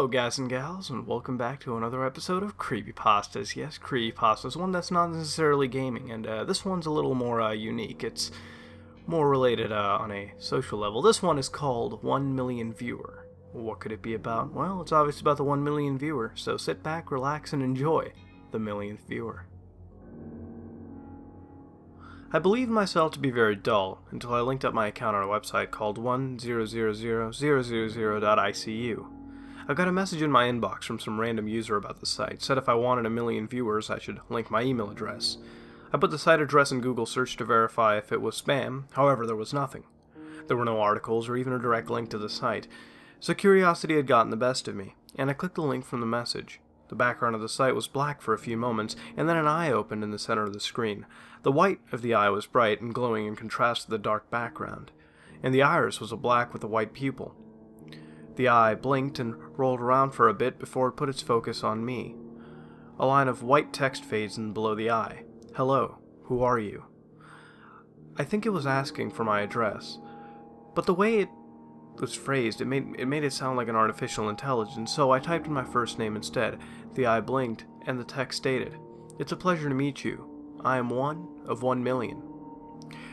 Hello guys and gals, and welcome back to another episode of Creepypastas. Yes, Creepypastas, one that's not necessarily gaming, and this one's a little more unique. It's more related on a social level. This one is called 1 Million Viewer. What could it be about? Well, it's obviously about the 1 million viewer, so sit back, relax, and enjoy the millionth viewer. I believed myself to be very dull until I linked up my account on a website called 1000000.icu. I got a message in my inbox from some random user about the site, said if I wanted 1 million viewers I should link my email address. I put the site address in Google search to verify if it was spam, however there was nothing. There were no articles or even a direct link to the site, so curiosity had gotten the best of me, and I clicked the link from the message. The background of the site was black for a few moments, and then an eye opened in the center of the screen. The white of the eye was bright and glowing in contrast to the dark background, and the iris was a black with a white pupil. The eye blinked and rolled around for a bit before it put its focus on me. A line of white text fades in below the eye. Hello, who are you? I think it was asking for my address, but the way it was phrased, it made it sound like an artificial intelligence, so I typed in my first name instead. The eye blinked, and the text stated, "It's a pleasure to meet you. I am one of 1 million.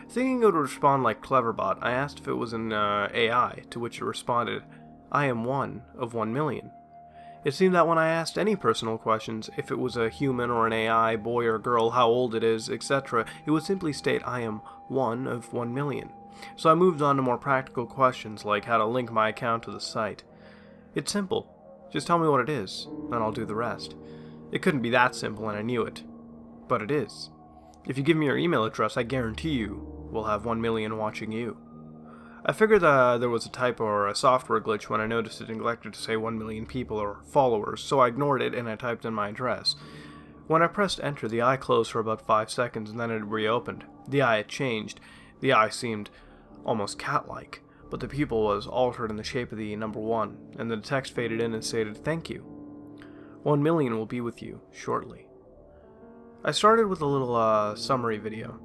Thinking it would respond like Cleverbot, I asked if it was an AI, to which it responded, "I am one of 1 million. It seemed that when I asked any personal questions, if it was a human or an AI, boy or girl, how old it is, etc., it would simply state, "I am one of 1 million. So I moved on to more practical questions, like how to link my account to the site. It's simple. Just tell me what it is, and I'll do the rest. It couldn't be that simple, and I knew it. But it is. If you give me your email address, I guarantee you we'll have 1 million watching you." I figured there was a typo or a software glitch when I noticed it neglected to say 1 million people or followers, so I ignored it and I typed in my address. When I pressed enter, the eye closed for about 5 seconds and then it reopened. The eye had changed. The eye seemed almost cat-like, but the pupil was altered in the shape of the number 1, and the text faded in and stated, "Thank you. 1 million will be with you shortly." I started with a little summary video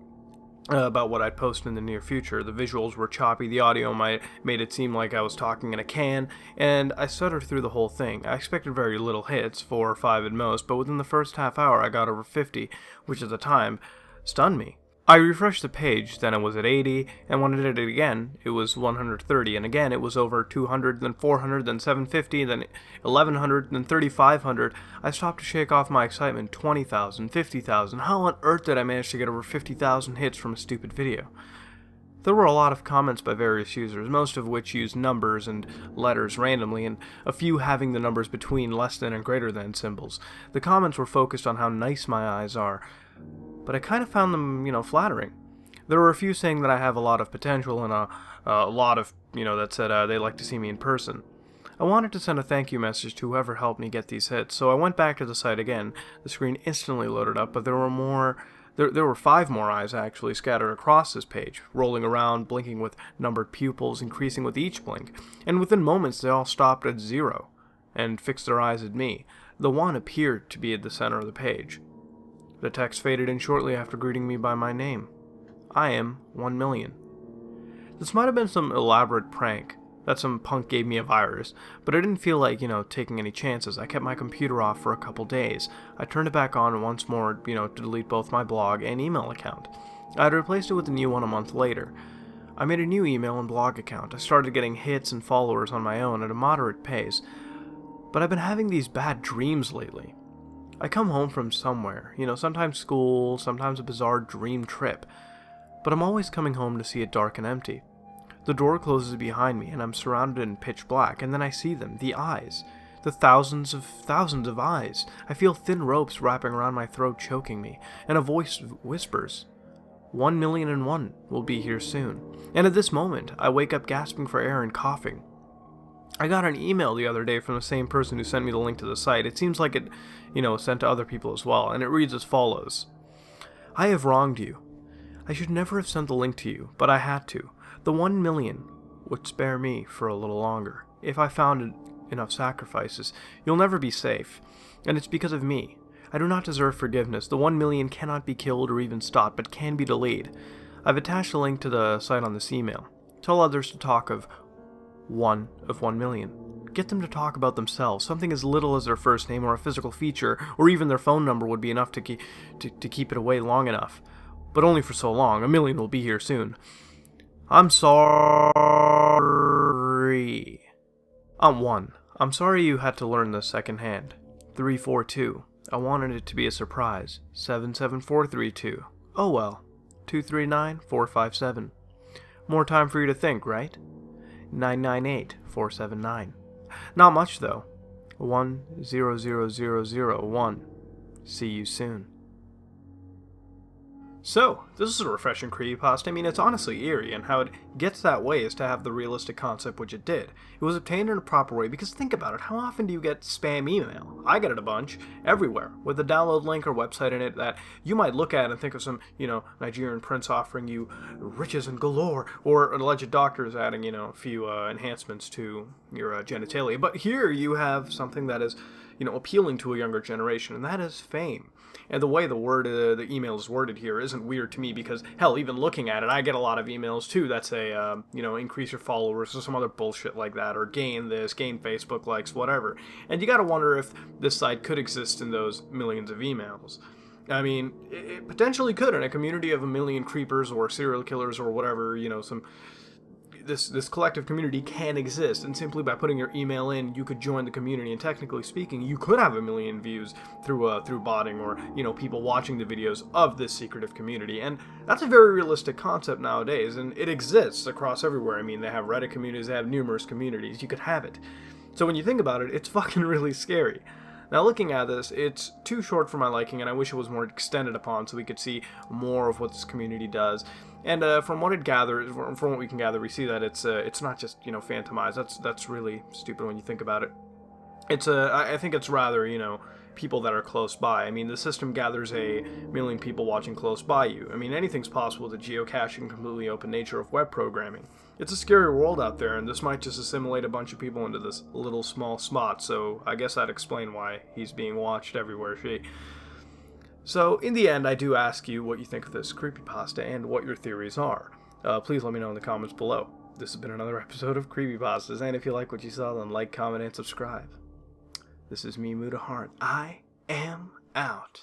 about what I'd post in the near future. The visuals were choppy, the audio made it seem like I was talking in a can, and I stuttered through the whole thing. I expected very little hits, 4 or 5 at most, but within the first half hour I got over 50, which at the time stunned me. I refreshed the page, then it was at 80, and when I did it again, it was 130, and again it was over 200, then 400, then 750, then 1100, then 3500. I stopped to shake off my excitement. 20,000, 50,000. How on earth did I manage to get over 50,000 hits from a stupid video? There were a lot of comments by various users, most of which used numbers and letters randomly, and a few having the numbers between less than and greater than symbols. The comments were focused on how nice my eyes are, but I kind of found them, flattering. There were a few saying that I have a lot of potential, and a lot of, that said they'd like to see me in person. I wanted to send a thank you message to whoever helped me get these hits, so I went back to the site again. The screen instantly loaded up, but there were 5 more eyes actually scattered across this page, rolling around, blinking with numbered pupils, increasing with each blink, and within moments they all stopped at 0 and fixed their eyes at me. The one appeared to be at the center of the page. The text faded in shortly after greeting me by my name. I am 1 million. This might have been some elaborate prank that some punk gave me a virus, but I didn't feel like, taking any chances. I kept my computer off for a couple days. I turned it back on once more, to delete both my blog and email account. I had replaced it with a new one a month later. I made a new email and blog account. I started getting hits and followers on my own at a moderate pace, but I've been having these bad dreams lately. I come home from somewhere, sometimes school, sometimes a bizarre dream trip, but I'm always coming home to see it dark and empty. The door closes behind me and I'm surrounded in pitch black, and then I see them, the eyes, the thousands of eyes. I feel thin ropes wrapping around my throat choking me, and a voice whispers, 1 million and one will be here soon. And at this moment, I wake up gasping for air and coughing. I got an email the other day from the same person who sent me the link to the site. It seems like it, was sent to other people as well, and it reads as follows. "I have wronged you. I should never have sent the link to you, but I had to. The 1 million would spare me for a little longer. If I found enough sacrifices, you'll never be safe, and it's because of me. I do not deserve forgiveness. The 1 million cannot be killed or even stopped, but can be delayed. I've attached a link to the site on this email. Tell others to talk of 1 of 1 million. Get them to talk about themselves. Something as little as their first name or a physical feature, or even their phone number would be enough to keep it away long enough. But only for so long. 1 million will be here soon. I'm sorry. 1. I'm sorry you had to learn this secondhand. 342. I wanted it to be a surprise. 77432. Oh well. 239457. More time for you to think, right? 998479. Not much though. 100001. See you soon. So, this is a refreshing creepypasta. I mean, it's honestly eerie, and how it gets that way is to have the realistic concept which it did. It was obtained in a proper way, because think about it, how often do you get spam email? I get it a bunch, everywhere, with a download link or website in it that you might look at and think of some, Nigerian prince offering you riches and galore, or alleged doctors adding, a few enhancements to your genitalia. But here you have something that is, appealing to a younger generation, and that is fame. And the way the email is worded here isn't weird to me because, hell, even looking at it, I get a lot of emails too that say, increase your followers or some other bullshit like that, or gain this, gain Facebook likes, whatever. And you gotta wonder if this site could exist in those millions of emails. I mean, it potentially could in a community of 1 million creepers or serial killers or whatever, this collective community can exist, and simply by putting your email in, you could join the community, and technically speaking, you could have 1 million views through botting or, people watching the videos of this secretive community. And that's a very realistic concept nowadays, and it exists across everywhere. I mean, they have Reddit communities, they have numerous communities, you could have it. So when you think about it, it's fucking really scary. Now, looking at this, it's too short for my liking, and I wish it was more extended upon so we could see more of what this community does. And from what it gathers, from what we can gather, we see that it's not just phantomized. That's really stupid when you think about it. I think it's rather people that are close by. I mean, the system gathers 1 million people watching close by you. I mean, anything's possible with the geocaching, completely open nature of web programming. It's a scary world out there, and this might just assimilate a bunch of people into this little small spot. So I guess that'd explain why he's being watched everywhere. So, in the end, I do ask you what you think of this creepypasta and what your theories are. Please let me know in the comments below. This has been another episode of Creepypastas, and if you like what you saw, then like, comment, and subscribe. This is me, Muda Heart. I am out.